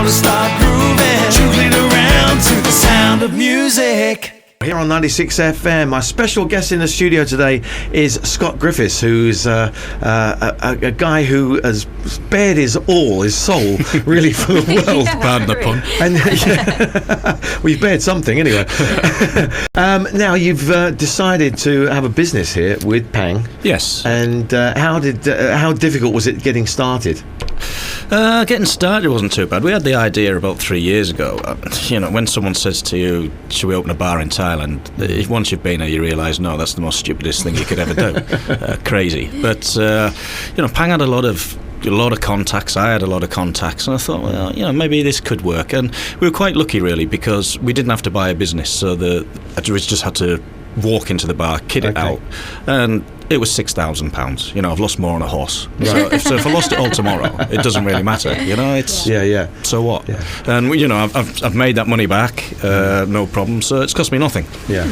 to start grooving, jiggling around to the sound of music. Here on 96 FM, my special guest in the studio today is Scott Griffiths, who's a guy who has bared his soul, really, for the world. Pardon the pun. And well, you've bared something anyway. Now you've decided to have a business here with Pang. Yes. And how difficult was it getting started? Getting started wasn't too bad. We had the idea about 3 years ago. When someone says to you, should we open a bar in Thailand? Once you've been there, you realise, no, that's the most stupidest thing you could ever do. Crazy. But, Pang had a lot of contacts. I had a lot of contacts, and I thought, well, maybe this could work. And we were quite lucky, really, because we didn't have to buy a business, so we just had to walk into the bar, kit it out, and it was £6,000. I've lost more on a horse. Right. So if I lost it all tomorrow, it doesn't really matter. It's So what? Yeah. And I've made that money back, no problem. So it's cost me nothing. Yeah.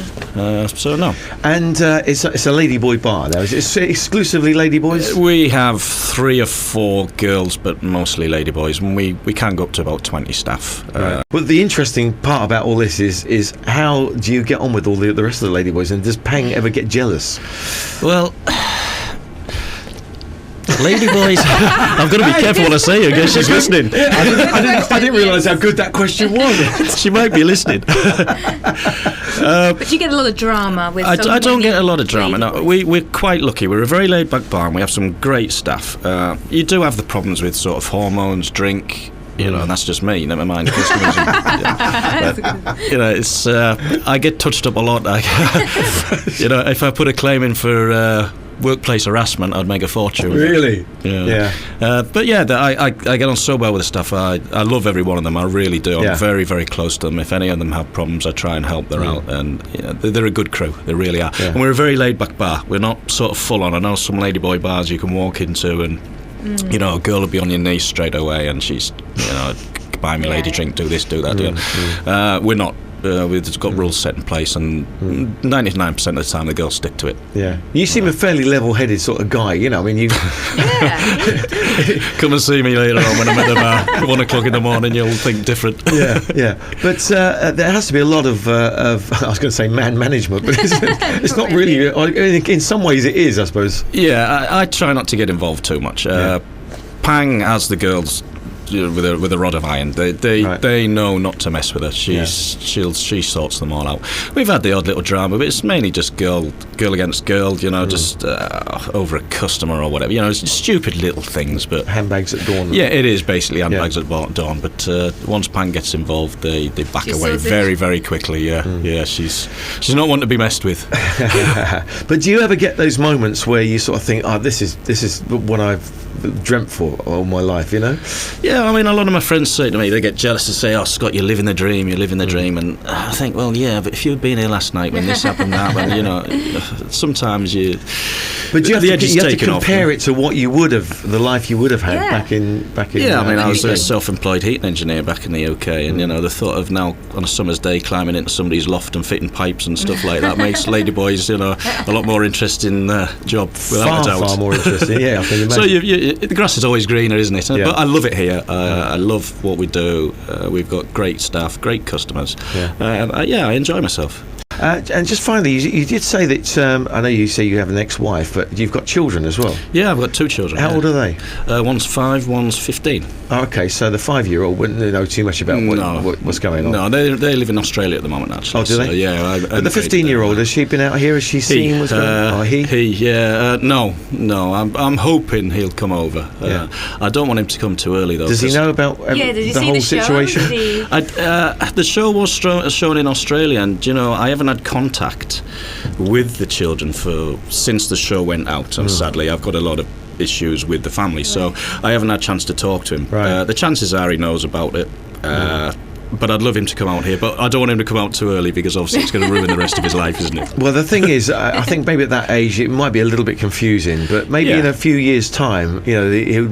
So no. And it's a ladyboy bar now. Is it exclusively ladyboys? We have 3 or 4 girls, but mostly ladyboys. And we can go up to about 20 staff. Right. Well, the interesting part about all this is how do you get on with all the rest of the ladyboys, and does Pang ever get jealous? Well, ladyboys, I've got to be careful what I say. I guess she's listening. I didn't realise how good that question was. She might be listening. But you get a lot of drama with. I don't get a lot of drama. No, we're quite lucky. We're a very laid-back bar, and we have some great staff. You do have the problems with sort of hormones, drink. And that's just me. Never mind customers. It's I get touched up a lot. If I put a claim in for workplace harassment, I'd make a fortune. Really? Yeah. But I get on so well with the staff. I love every one of them. I really do. I'm very, very close to them. If any of them have problems, I try and help them out. And they're a good crew. They really are. Yeah. And we're a very laid-back bar. We're not sort of full on. I know some ladyboy bars you can walk into and a girl will be on your knees straight away, and she's, buy me lady drink, do this, do that. We're not. We've got rules set in place, and 99% of the time the girls stick to it. Yeah, you seem a fairly level-headed sort of guy. You come and see me later on when I'm at the bar at 1 o'clock in the morning. You'll think different. Yeah. But there has to be a lot of I was going to say man management, but it's not really. In some ways, it is, I suppose. Yeah, I try not to get involved too much. Pang has the girls with a rod of iron. They know not to mess with her. She sorts them all out. We've had the odd little drama, but it's mainly just girl against girl. Just over a customer or whatever. It's stupid little things. But handbags at dawn. Yeah, it is basically handbags at dawn. But once Pang gets involved, they back away very, very quickly. Yeah, she's not one to be messed with. But do you ever get those moments where you sort of think, this is what I've dreamt for all my life? Yeah, I mean, a lot of my friends say to me, they get jealous and say, "Oh, Scott, you're living the dream, and I think, well, yeah, but if you'd been here last night when this happened, sometimes you... But you have to compare it to what you would have, the life you would have had back in. Yeah, I mean, I was a self-employed heating engineer back in the UK, and the thought of now on a summer's day climbing into somebody's loft and fitting pipes and stuff like that makes ladyboys, a lot more interesting job, without a doubt. Far more interesting. Yeah, I can imagine. So the grass is always greener, isn't it? But I love it here. I love what we do. We've got great staff, great customers. I enjoy myself. And just finally, you did say that, I know you say you have an ex-wife, but you've got children as well. Yeah, I've got 2 children. How old are they? One's 5, one's 15. Oh, okay, so the 5-year-old wouldn't know too much about what's going on. No, they live in Australia at the moment, actually. Oh, do they? So, yeah. But the 15-year-old, has she been out here? Has she seen what's going on? No. I'm hoping he'll come over. I don't want him to come too early, though. Does he know about the whole situation? The show was shown in Australia, and, I haven't had contact with the children since the show went out, and sadly I've got a lot of issues with the family, so I haven't had a chance to talk to him. The chances are he knows about it. But I'd love him to come out here, but I don't want him to come out too early, because obviously it's going to ruin the rest of his life, isn't it? Well, the thing is, I think maybe at that age it might be a little bit confusing, but maybe in a few years' time, he'll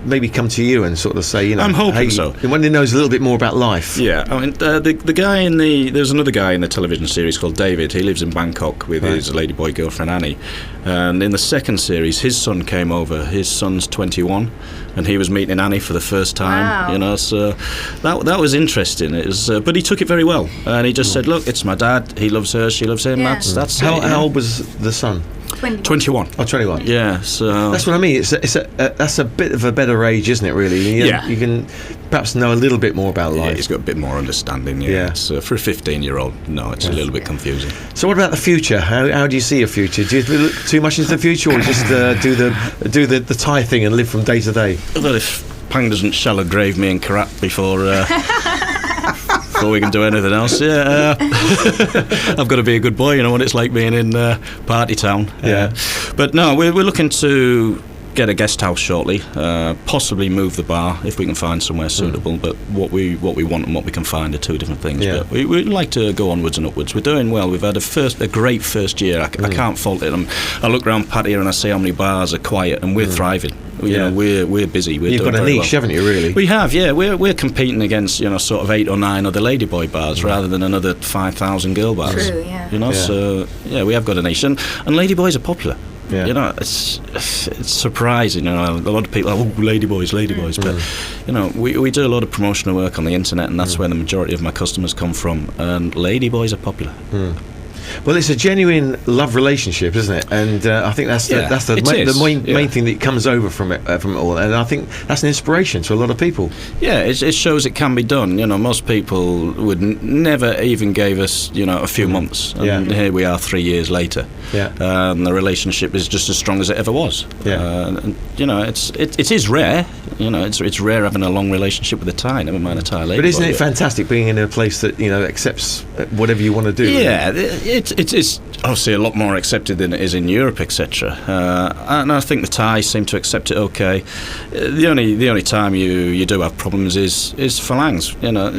maybe come to you and sort of say, I'm hoping so. When he knows a little bit more about life. Yeah, I mean, the guy there's another guy in the television series called David. He lives in Bangkok with his ladyboy girlfriend Annie, And in the second series, his son came over. His son's 21, and he was meeting Annie for the first time. Wow. You know, so that was interesting. It was, but he took it very well, and he just said, "Look, it's my dad. He loves her. She loves him. Yeah. That's How, it, you how know." old was the son? 21. Oh, 21. Yeah, so That's what I mean. That's a bit of a better age, isn't it? Really. Yeah. You can perhaps know a little bit more about yeah, life. he's got a bit more understanding. Yeah, Yeah. It's, for a 15-year-old, no, it's a little bit confusing. So, what about the future? How do you see your future? Do you look too much into the future, or just do the Thai thing and live from day to day? Well, if Pang doesn't shallow grave me in Karat before we can do anything else, yeah, I've got to be a good boy. You know what it's like being in party town. Yeah. But no, we're looking to get a guest house shortly, possibly move the bar if we can find somewhere suitable. But what we want and what we can find are two different things. Yeah. But we'd like to go onwards and upwards. We're doing well. We've had a great first year. I can't fault it. I look around Pattaya and I see how many bars are quiet, and we're thriving. You know, we're busy. We're You've doing got a very niche, well. haven't you? Really. We have, yeah. We're competing against, you know, sort of 8 or 9 other ladyboy bars rather than another 5,000 girl bars. True, yeah. You know, Yeah. so yeah, we have got a niche, and ladyboys are popular. Yeah. You know, it's surprising. You know, a lot of people are, ladyboys, but you know, we do a lot of promotional work on the internet, and that's where the majority of my customers come from. And ladyboys are popular. Well, it's a genuine love relationship, isn't it? And I think that's Yeah, the it is. main Yeah. thing that comes over from it all. And I think that's an inspiration to a lot of people. Yeah, it shows it can be done. You know, most people would never even gave us, you know, a few months, and Yeah. here we are 3 years later. Yeah. And the relationship is just as strong as it ever was. Yeah. And, you know, it is rare. You know, it's rare having a long relationship with a Thai, never mind a Thai lady. But isn't it fantastic being in a place that, you know, accepts whatever you want to do? Yeah, it is obviously a lot more accepted than it is in Europe, etc. And I think the Thais seem to accept it okay. The only time you do have problems is phalangs. You know.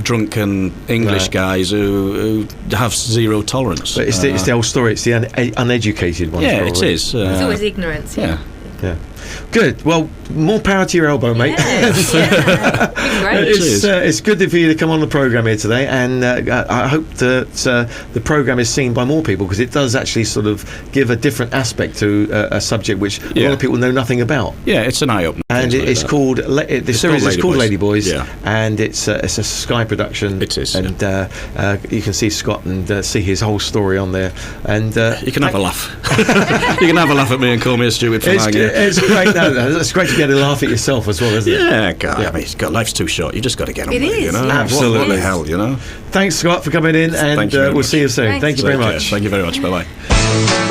Drunken English guys who have zero tolerance. But it's the old story. It's the uneducated ones. Yeah, probably. it is. It's always ignorance. Yeah. Yeah. Good. Well, more power to your elbow, mate. Yes, yeah. Great. It's good for you to come on the programme here today, and I hope that the programme is seen by more people, because it does actually sort of give a different aspect to a subject which a lot of people know nothing about. Yeah, it's an eye-opener. And it's called the series is called LADYBOYS, Yeah. and it's a Sky production. It is, and you can see Scott and see his whole story on there. And You can have a laugh. You can have a laugh at me and call me a stupid flag. it's great. No, it's great to get a laugh at yourself as well, isn't it? Yeah, God, I mean, life's too short. You just got to get on It with it, you is, know? yeah. Absolutely. What the hell, you know? Thanks, Scott, for coming in, and Thank you very we'll much. see you soon. Thanks. Thank you very Take care. much. Thank you very much. Bye-bye.